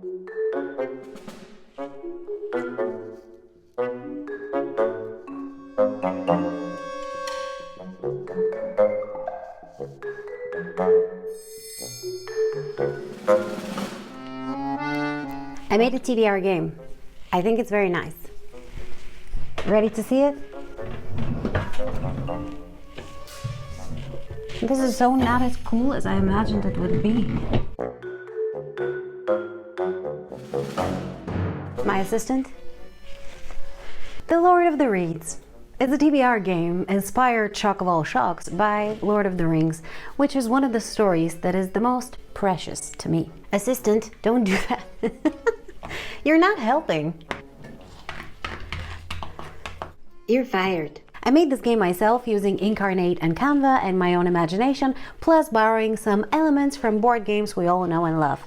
I made a TBR game. I think it's very nice. Ready to see it? This is so not as cool as I imagined it would be. My assistant? The Lord of the Rings. It's a TBR game inspired, shock of all shocks, by Lord of the Rings, which is one of the stories that is the most precious to me. Assistant, don't do that. You're not helping. You're fired. I made this game myself using Incarnate and Canva and my own imagination, plus borrowing some elements from board games we all know and love.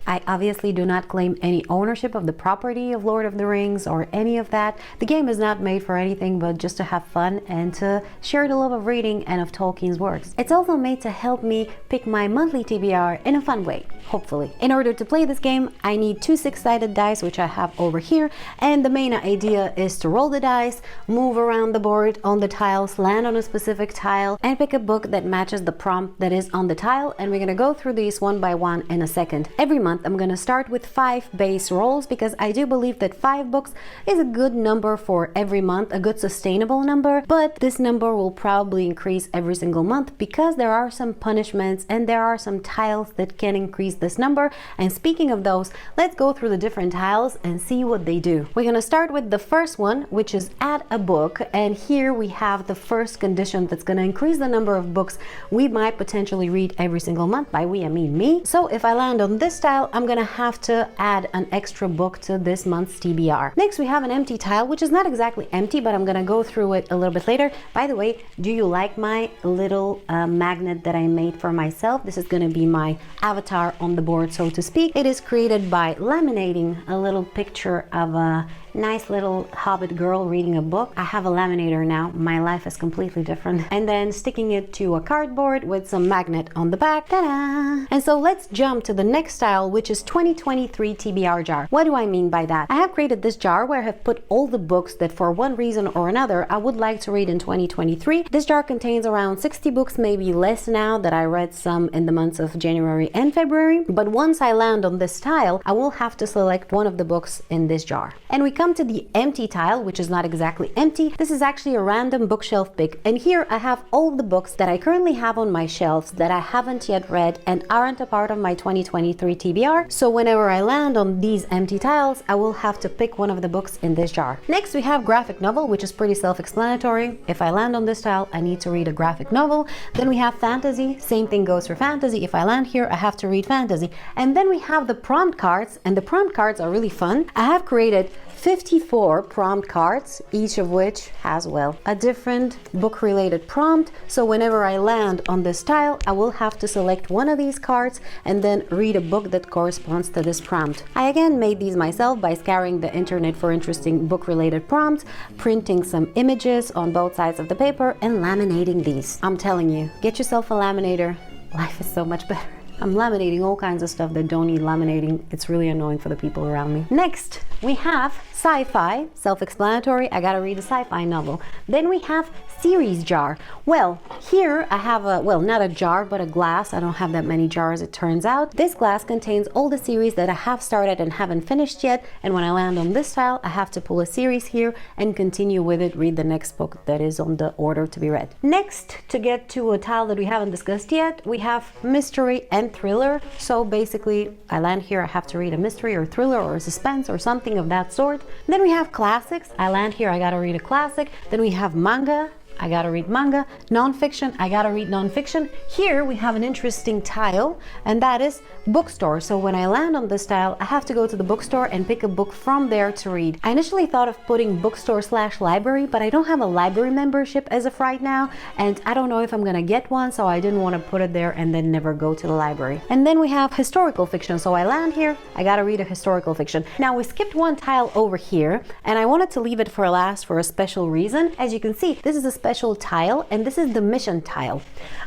I obviously do not claim any ownership of the property of Lord of the Rings or any of that. The game is not made for anything but just to have fun and to share the love of reading and of Tolkien's works. It's also made to help me pick my monthly TBR in a fun way, hopefully. In order to play this game, I need 2 6-sided dice, which I have over here, and the main idea is to roll the dice, move around the board on the tiles, land on a specific tile, and pick a book that matches the prompt that is on the tile, and we're gonna go through these one by one in a second. Every month I'm going to start with 5 base rolls because I do believe that 5 books is a good number for every month, a good sustainable number, but this number will probably increase every single month because there are some punishments and there are some tiles that can increase this number. And speaking of those, let's go through the different tiles and see what they do. We're going to start with the first one, which is add a book, and here we have the first condition that's going to increase the number of books we might potentially read every single month. By we, I mean me. So if I land on this tile, I'm going to have to add an extra book to this month's TBR. Next, we have an empty tile, which is not exactly empty, but I'm going to go through it a little bit later. By the way, do you like my little magnet that I made for myself? This is going to be my avatar on the board, so to speak. It is created by laminating a little picture of a nice little hobbit girl reading a book. I have a laminator now. My life is completely different. And then sticking it to a cardboard with some magnet on the back. Ta-da! And so let's jump to the next tile, which is 2023 TBR jar. What do I mean by that? I have created this jar where I have put all the books that for one reason or another I would like to read in 2023. This jar contains around 60 books, maybe less now that I read some in the months of January and February. But once I land on this tile, I will have to select one of the books in this jar. And we come to the empty tile, which is not exactly empty. This is actually a random bookshelf pick, and here I have all the books that I currently have on my shelves that I haven't yet read and aren't a part of my 2023 TBR. So whenever I land on these empty tiles, I will have to pick one of the books in this jar. Next, we have graphic novel, which is pretty self-explanatory. If I land on this tile, I need to read a graphic novel. Then we have fantasy. Same thing goes for fantasy. If I land here, I have to read fantasy. And then we have the prompt cards, and the prompt cards are really fun. I have created 54 prompt cards, each of which has, well, a different book-related prompt. So whenever I land on this tile, I will have to select one of these cards and then read a book that corresponds to this prompt. I again made these myself by scouring the internet for interesting book-related prompts, printing some images on both sides of the paper, and laminating these. I'm telling you, get yourself a laminator. Life is so much better. I'm laminating all kinds of stuff that don't need laminating. It's really annoying for the people around me. Next, we have sci-fi, self-explanatory. I gotta read a sci-fi novel. Then we have series jar. Well, here I have a, well, not a jar, but a glass. I don't have that many jars, it turns out. This glass contains all the series that I have started and haven't finished yet. And when I land on this tile, I have to pull a series here and continue with it, read the next book that is on the order to be read. Next, to get to a tile that we haven't discussed yet, we have mystery and thriller. So basically, I land here, I have to read a mystery or thriller or suspense or something of that sort. Then we have classics. I land here, I gotta read a classic. Then we have manga. I gotta read manga. Non-fiction, I gotta read non-fiction. Here we have an interesting tile, and that is bookstore. So when I land on this tile, I have to go to the bookstore and pick a book from there to read. I initially thought of putting bookstore/library, but I don't have a library membership as of right now, and I don't know if I'm gonna get one, so I didn't want to put it there and then never go to the library. And then we have historical fiction. So I land here, I gotta read a historical fiction. Now we skipped one tile over here, and I wanted to leave it for last for a special reason. As you can see, this is a special tile, and this is the mission tile.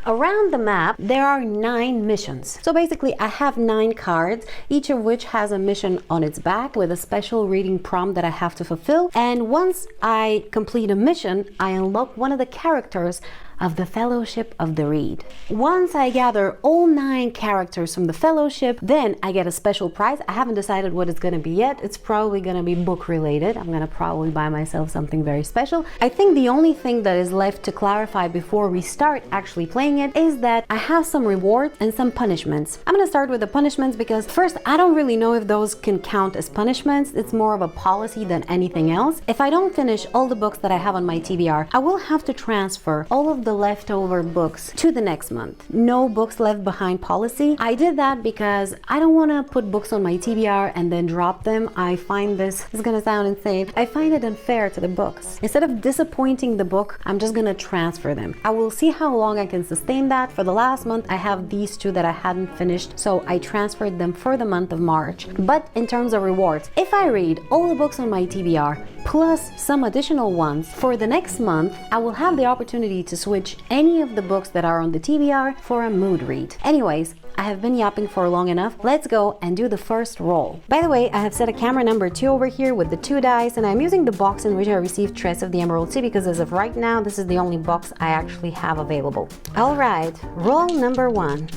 Around the map, there are 9 missions. So basically, I have 9 cards, each of which has a mission on its back with a special reading prompt that I have to fulfill. And once I complete a mission, I unlock one of the characters of the Fellowship of the Reed. Once I gather all 9 characters from the Fellowship, then I get a special prize. I haven't decided what it's gonna be yet. It's probably gonna be book related. I'm gonna probably buy myself something very special. I think the only thing that is left to clarify before we start actually playing it is that I have some rewards and some punishments. I'm gonna start with the punishments because first, I don't really know if those can count as punishments. It's more of a policy than anything else. If I don't finish all the books that I have on my TBR, I will have to transfer all of the leftover books to the next month. No books left behind policy. I did that because I don't want to put books on my TBR and then drop them. I find this is gonna sound insane. I find it unfair to the books. Instead of disappointing the book, I'm just gonna transfer them. I will see how long I can sustain that. For the last month, I have these 2 that I hadn't finished, so I transferred them for the month of March. But in terms of rewards, if I read all the books on my TBR plus some additional ones for the next month, I will have the opportunity to switch any of the books that are on the TBR for a mood read. Anyways, I have been yapping for long enough. Let's go and do the first roll. By the way, I have set a camera number 2 over here with the 2 dice, and I'm using the box in which I received Tres of the Emerald Sea because as of right now, this is the only box I actually have available. All right, roll number 1.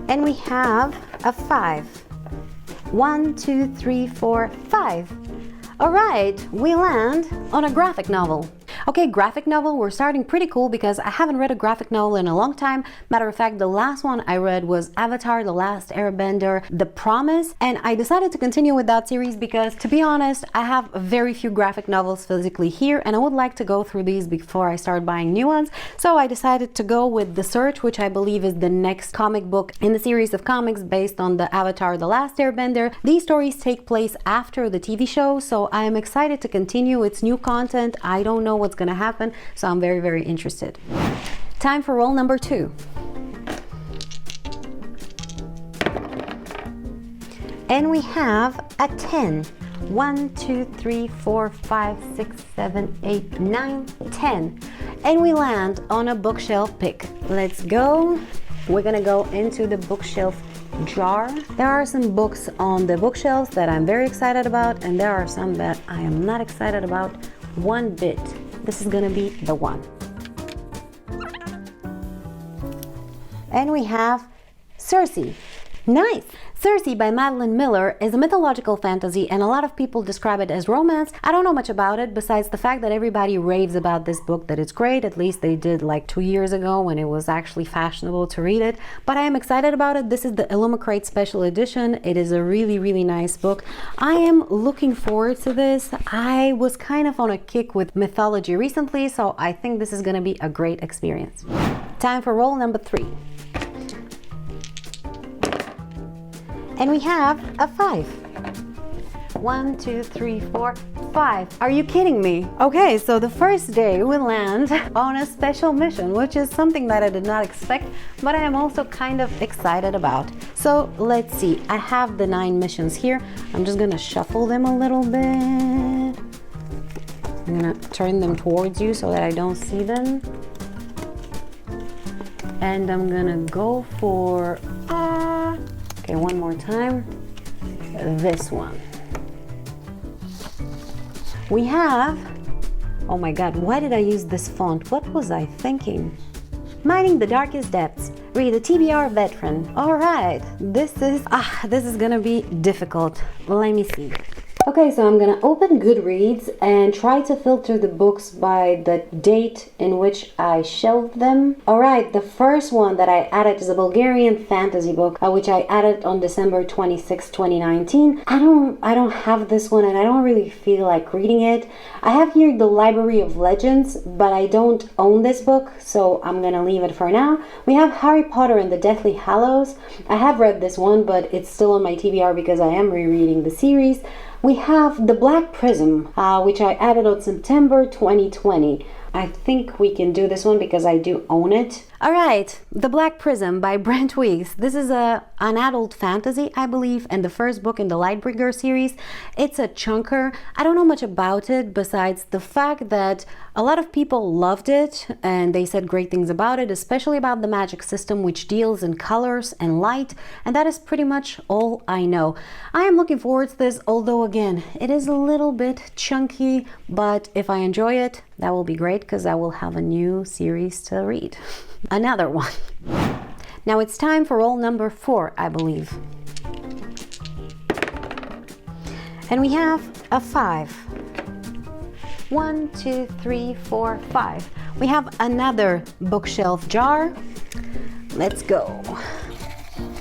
And we have a 5. 1, 2, 3, 4, 5. All right, we land on a graphic novel. Okay, graphic novel, we're starting pretty cool because I haven't read a graphic novel in a long time. Matter of fact, the last one I read was Avatar: The Last Airbender, The Promise, and I decided to continue with that series because, to be honest, I have very few graphic novels physically here and I would like to go through these before I start buying new ones. So I decided to go with The Search, which I believe is the next comic book in the series of comics based on the Avatar: The Last Airbender. These stories take place after the TV show, so I am excited to continue. It's new content. I don't know what's gonna happen, so I'm very, very interested. Time for roll number 2. And we have a 10. 1, 2, 3, 4, 5, 6, 7, 8, 9, 10. And we land on a bookshelf pick. Let's go. We're gonna go into the bookshelf jar. There are some books on the bookshelves that I'm very excited about, and there are some that I am not excited about one bit. This is gonna be the one. And we have Circe. Nice! Circe by Madeline Miller is a mythological fantasy and a lot of people describe it as romance. I don't know much about it besides the fact that everybody raves about this book, that it's great. At least they did like 2 years ago when it was actually fashionable to read it. But I am excited about it. This is the Illumicrate special edition. It is a really, really nice book. I am looking forward to this. I was kind of on a kick with mythology recently, so I think this is going to be a great experience. Time for roll number 3. And we have a 5. 1, 2, 3, 4, 5. Are you kidding me? Okay, so the first day we land on a special mission, which is something that I did not expect, but I am also kind of excited about. So let's see, I have the 9 missions here. I'm just gonna shuffle them a little bit. I'm gonna turn them towards you so that I don't see them. And I'm gonna go for, okay, one more time, this one. We have, oh my God, why did I use this font? What was I thinking? Mining the Darkest Depths. Read a TBR veteran. All right, this is gonna be difficult. Let me see. Okay, so I'm gonna open Goodreads and try to filter the books by the date in which I shelved them. All right, the first one that I added is a Bulgarian fantasy book, which I added on December 26, 2019. I don't have this one and I don't really feel like reading it. I have here the Library of Legends, but I don't own this book, so I'm gonna leave it for now. We have Harry Potter and the Deathly Hallows. I have read this one, but it's still on my TBR because I am rereading the series. We have The Black Prism, which I added on September 2020. I think we can do this one because I do own it. All right, The Black Prism by Brent Weeks. This is an adult fantasy, I believe, and the first book in the Lightbringer series. It's a chunker. I don't know much about it besides the fact that a lot of people loved it and they said great things about it, especially about the magic system, which deals in colors and light, and that is pretty much all I know. I am looking forward to this, although again, it is a little bit chunky, but if I enjoy it, that will be great because I will have a new series to read. Another one. Now it's time for roll number 4, I believe. And we have a 5. 1, 2, 3, 4, 5. We have another bookshelf jar. Let's go.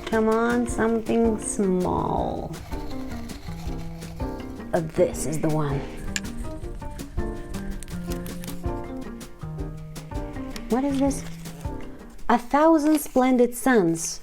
Come on, something small. This is the one. What is this? 1,000 Splendid Suns.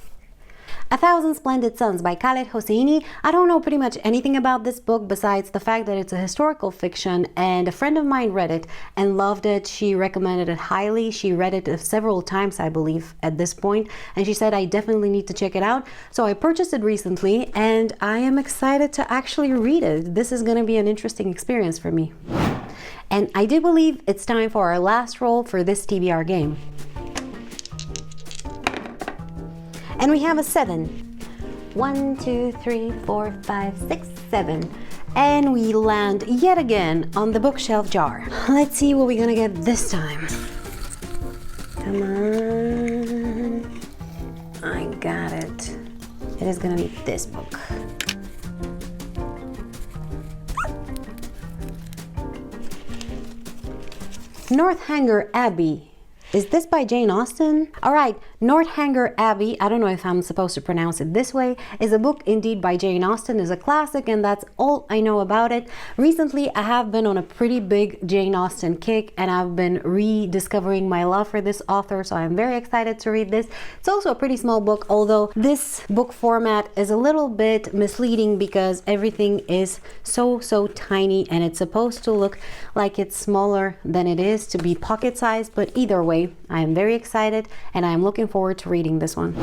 1,000 Splendid Suns by Khaled Hosseini. I don't know pretty much anything about this book besides the fact that it's a historical fiction, and a friend of mine read it and loved it. She recommended it highly. She read it several times, I believe, at this point, and she said I definitely need to check it out. So I purchased it recently and I am excited to actually read it. This is going to be an interesting experience for me. And I do believe it's time for our last roll for this TBR game. And we have a 7. 1, 2, 3, 4, 5, 6, 7. And we land yet again on the bookshelf jar. Let's see what we're gonna get this time. Come on. I got it. It is gonna be this book. Northanger Abbey. Is this by Jane Austen? All right, Northanger Abbey, I don't know if I'm supposed to pronounce it this way, is a book indeed by Jane Austen, is a classic, and that's all I know about it. Recently, I have been on a pretty big Jane Austen kick, and I've been rediscovering my love for this author, so I'm very excited to read this. It's also a pretty small book, although this book format is a little bit misleading because everything is so tiny, and it's supposed to look like it's smaller than it is to be pocket-sized, but either way, I am very excited and I am looking forward to reading this one.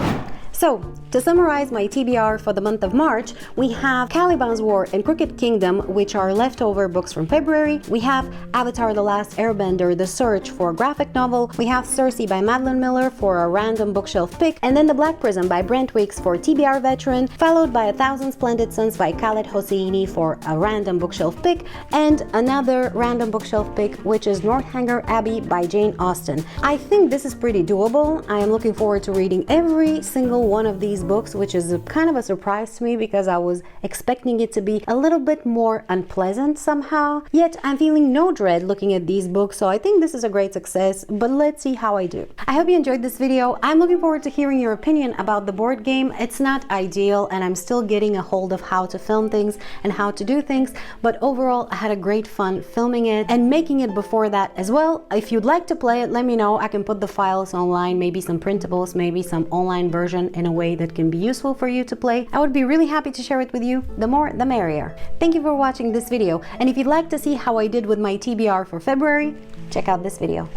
So, to summarize my TBR for the month of March, we have Caliban's War and Crooked Kingdom, which are leftover books from February. We have Avatar: The Last Airbender, The Search for a graphic novel. We have Circe by Madeline Miller for a random bookshelf pick. And then The Black Prism by Brent Weeks for TBR Veteran, followed by 1,000 Splendid Suns by Khaled Hosseini for a random bookshelf pick, and another random bookshelf pick, which is Northanger Abbey by Jane Austen. I think this is pretty doable. I am looking forward to reading every single one of these books, which is kind of a surprise to me because I was expecting it to be a little bit more unpleasant somehow. Yet I'm feeling no dread looking at these books, so I think this is a great success, but let's see how I do. I hope you enjoyed this video. I'm looking forward to hearing your opinion about the board game. It's not ideal and I'm still getting a hold of how to film things and how to do things, but overall I had a great fun filming it and making it before that as well. If you'd like to play it, let me know. I can put the files online, maybe some printables, maybe some online version in a way that can be useful for you to play. I would be really happy to share it with you. The more, the merrier. Thank you for watching this video, and if you'd like to see how I did with my TBR for February, check out this video.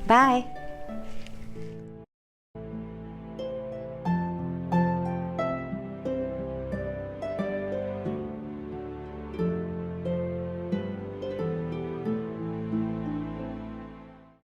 Bye!